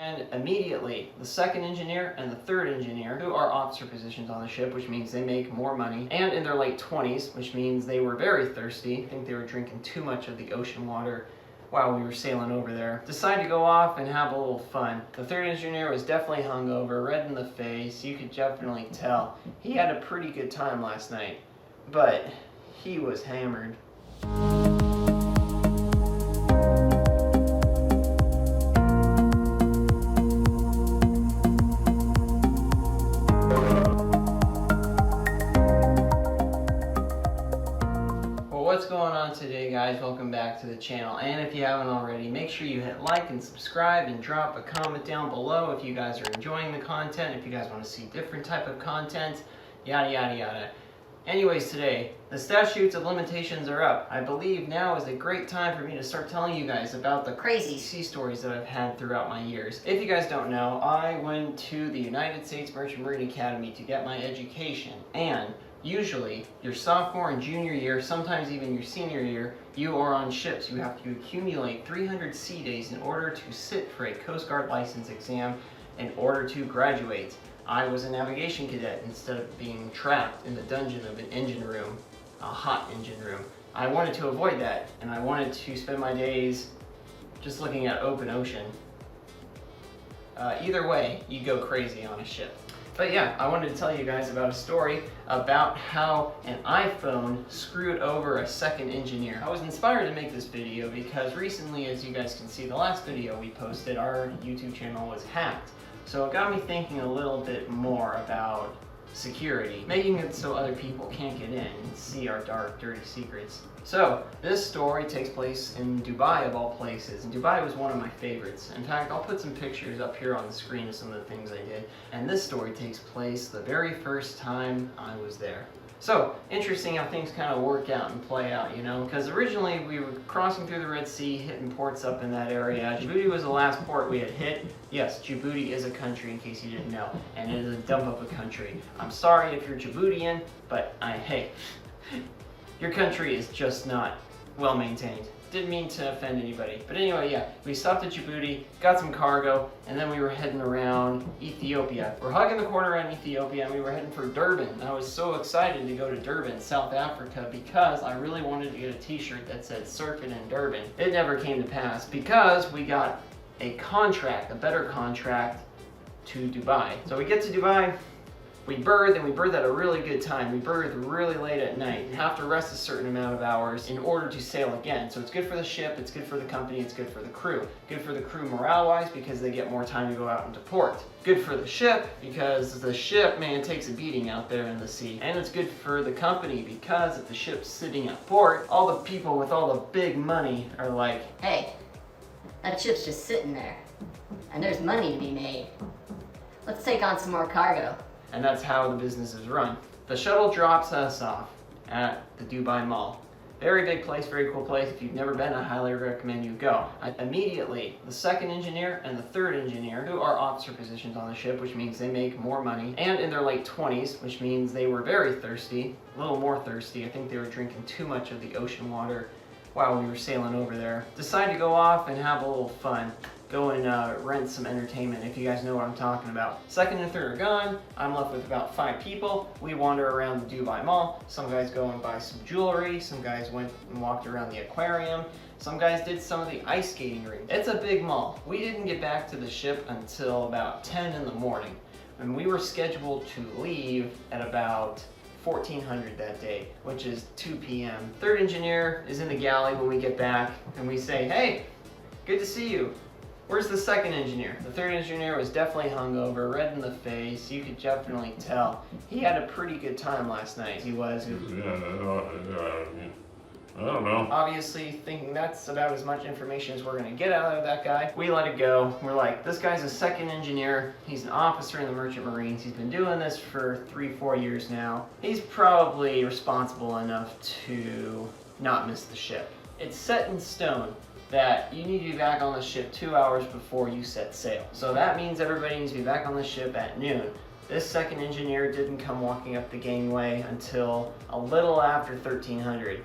And immediately, the second engineer and the third engineer, who are officer positions on the ship, which means they make more money, and in their late 20s, which means they were very thirsty. I think they were drinking too much of the ocean water while we were sailing over there, decided to go off and have a little fun. The third engineer was definitely hungover, red in the face. You could definitely tell. He had a pretty good time last night, but he was hammered. What's going on today, guys? Welcome back to the channel, and if you haven't already, make sure you hit like and subscribe and drop a comment down below if you guys are enjoying the content, if you guys want to see different type of content, yada yada yada. Anyways, today the statutes of limitations are up. I believe now is a great time for me to start telling you guys about the crazy sea stories that I've had throughout my years. If you guys don't know, I went to the United States Merchant Marine Academy to get my education, and usually, your sophomore and junior year, sometimes even your senior year, you are on ships. You have to accumulate 300 sea days in order to sit for a Coast Guard license exam in order to graduate. I was a navigation cadet instead of being trapped in the dungeon of an engine room, a hot engine room. I wanted to avoid that, and I wanted to spend my days just looking at open ocean. Either way, you go crazy on a ship. But yeah, I wanted to tell you guys about a story about how an iPhone screwed over a second engineer. I was inspired to make this video because recently, as you guys can see, the last video we posted, our YouTube channel was hacked. So it got me thinking a little bit more about security, making it so other people can't get in and see our dark, dirty secrets. So this story takes place in Dubai, of all places, and Dubai was one of my favorites. In fact, I'll put some pictures up here on the screen of some of the things I did, and this story takes place the very first time I was there. So, interesting how things kind of work out and play out, you know, because originally we were crossing through the Red Sea, hitting ports up in that area. Djibouti was the last port we had hit. Yes, Djibouti is a country, in case you didn't know, and it is a dump of a country. I'm sorry if you're Djiboutian, but hey, your country is just not well maintained. Didn't mean to offend anybody. But anyway, yeah, we stopped at Djibouti, got some cargo, and then we were heading around Ethiopia. We're hugging the corner around Ethiopia, and we were heading for Durban. I was so excited to go to Durban, South Africa, because I really wanted to get a t-shirt that said "Surfing in Durban." It never came to pass because we got a contract, a better contract to Dubai. So we get to Dubai, we berth, and we berth at a really good time. We berth really late at night. You have to rest a certain amount of hours in order to sail again. So it's good for the ship, it's good for the company, it's good for the crew. Good for the crew morale-wise because they get more time to go out into port. Good for the ship because the ship, man, takes a beating out there in the sea. And it's good for the company because if the ship's sitting at port, all the people with all the big money are like, hey, that ship's just sitting there, and there's money to be made. Let's take on some more cargo. And that's how the business is run. The shuttle drops us off at the Dubai Mall. Very big place, very cool place. If you've never been, I highly recommend you go. Immediately, the second engineer and the third engineer, who are officer positions on the ship, which means they make more money, and in their late 20s, which means they were very thirsty, a little more thirsty. I think they were drinking too much of the ocean water while we were sailing over there. Decided to go off and have a little fun. Go and rent some entertainment, if you guys know what I'm talking about. Second and third are gone. I'm left with about 5 people. We wander around the Dubai Mall. Some guys go and buy some jewelry. Some guys went and walked around the aquarium. Some guys did some of the ice skating rink. It's a big mall. We didn't get back to the ship until about 10 in the morning. And we were scheduled to leave at about 1400 that day, which is 2 p.m. Third engineer is in the galley when we get back, and we say, hey, good to see you. Where's the second engineer? The third engineer was definitely hungover, red in the face. You could definitely tell. He had a pretty good time last night. He was. I don't know. Obviously, thinking that's about as much information as we're going to get out of that guy. We let it go. We're like, this guy's a second engineer. He's an officer in the Merchant Marines. He's been doing this for 3-4 years now. He's probably responsible enough to not miss the ship. It's set in stone that you need to be back on the ship 2 hours before you set sail. So that means everybody needs to be back on the ship at noon. This second engineer didn't come walking up the gangway until a little after 1300.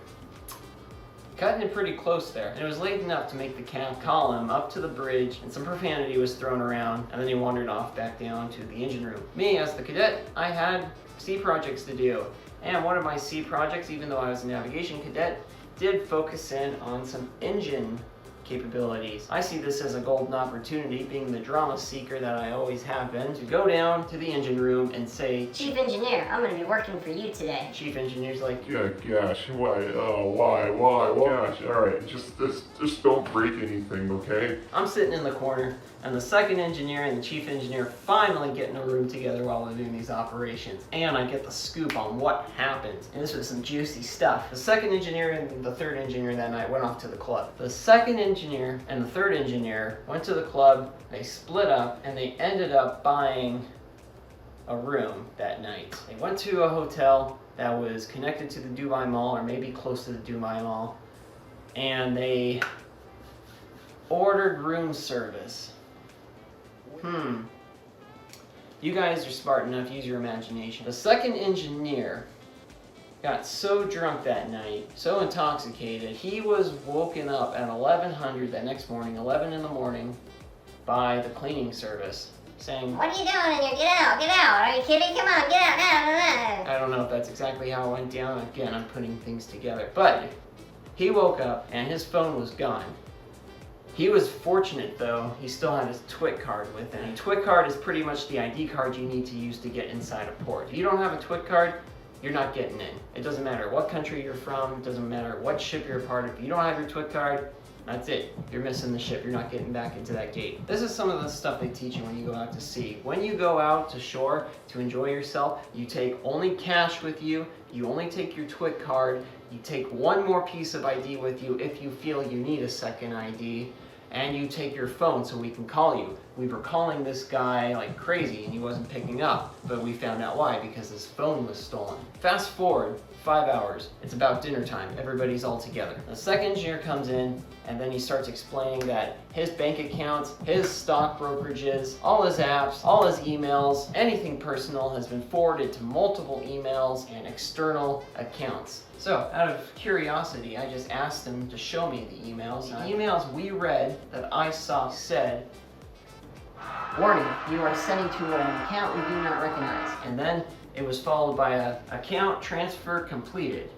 Cutting it pretty close there. And it was late enough to make the cap call him up to the bridge, and some profanity was thrown around, and then he wandered off back down to the engine room. Me, as the cadet, I had C projects to do. And one of my C projects, even though I was a navigation cadet, did focus in on some engine capabilities. I see this as a golden opportunity, being the drama seeker that I always have been, to go down to the engine room and say, Chief Engineer, I'm gonna be working for you today. Chief Engineer's like, Yeah, gosh, why, gosh, alright, just don't break anything, okay? I'm sitting in the corner, and the second engineer and the chief engineer finally get in a room together while they're doing these operations. And I get the scoop on what happened. And this was some juicy stuff. The second engineer and the third engineer that night went off to the club. The second engineer and the third engineer went to the club, they split up, and they ended up buying a room that night. They went to a hotel that was connected to the Dubai Mall, or maybe close to the Dubai Mall, and they ordered room service. You guys are smart enough, use your imagination. The second engineer got so drunk that night, so intoxicated, he was woken up at 1100 that next morning, 11 in the morning, by the cleaning service, saying, What are you doing in here? Get out, get out. Are you kidding? Come on, get out now. I don't know if that's exactly how it went down. Again, I'm putting things together. But he woke up and his phone was gone. He was fortunate though, he still had his TWIC card with him. A TWIC card is pretty much the ID card you need to use to get inside a port. If you don't have a TWIC card, you're not getting in. It doesn't matter what country you're from, it doesn't matter what ship you're a part of. If you don't have your TWIC card, that's it. You're missing the ship. You're not getting back into that gate. This is some of the stuff they teach you when you go out to sea. When you go out to shore to enjoy yourself, you take only cash with you, you only take your TWIC card, you take one more piece of ID with you if you feel you need a second ID, and you take your phone so we can call you. We were calling this guy like crazy and he wasn't picking up, but we found out why, because his phone was stolen. Fast forward 5 hours, it's about dinner time, everybody's all together. The second engineer comes in and then he starts explaining that his bank accounts, his stock brokerages, all his apps, all his emails, anything personal has been forwarded to multiple emails and external accounts. So, out of curiosity, I just asked him to show me the emails. The emails we read that I saw said, warning, you are sending to an account we do not recognize. And then it was followed by a account transfer completed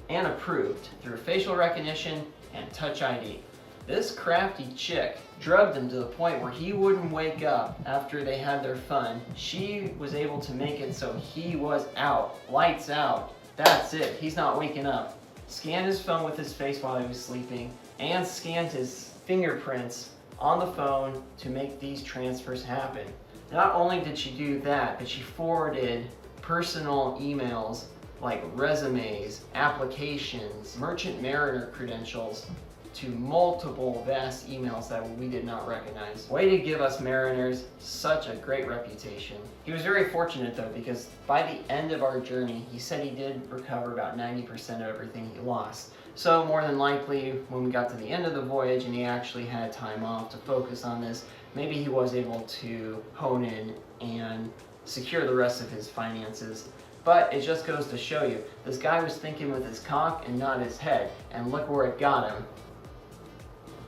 and approved through facial recognition and touch ID. This crafty chick drugged him to the point where he wouldn't wake up after they had their fun. She was able to make it so he was out, lights out. That's it, he's not waking up. Scanned his phone with his face while he was sleeping and scanned his fingerprints on the phone to make these transfers happen. Not only did she do that, but she forwarded personal emails like resumes, applications, merchant mariner credentials to multiple vast emails that we did not recognize. Way to give us mariners such a great reputation. He was very fortunate though, because by the end of our journey, he said he did recover about 90% of everything he lost. So more than likely, when we got to the end of the voyage and he actually had time off to focus on this, maybe he was able to hone in and secure the rest of his finances. But it just goes to show you, this guy was thinking with his cock and not his head, and look where it got him.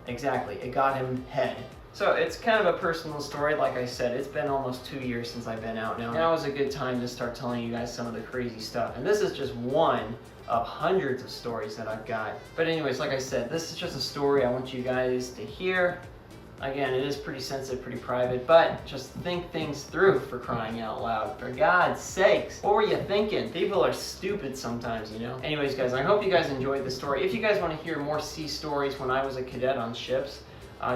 Exactly, it got him head. So it's kind of a personal story. Like I said, it's been almost 2 years since I've been out now. Now is a good time to start telling you guys some of the crazy stuff. And this is just one of hundreds of stories that I've got. But anyways, like I said, this is just a story I want you guys to hear. Again, it is pretty sensitive, pretty private, but just think things through, for crying out loud. For God's sakes, what were you thinking? People are stupid sometimes, you know? Anyways, guys, I hope you guys enjoyed the story. If you guys want to hear more sea stories when I was a cadet on ships,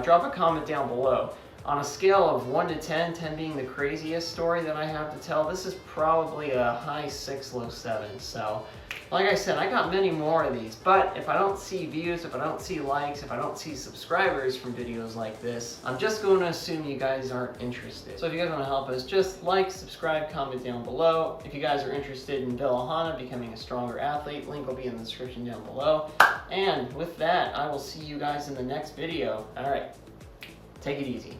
drop a comment down below. On a scale of 1 to 10, 10 being the craziest story that I have to tell, this is probably a high 6, low 7. So, like I said, I got many more of these, but if I don't see views, if I don't see likes, if I don't see subscribers from videos like this, I'm just going to assume you guys aren't interested. So if you guys want to help us, just like, subscribe, comment down below. If you guys are interested in VELOHANA, becoming a stronger athlete, link will be in the description down below. And with that, I will see you guys in the next video. All right, take it easy.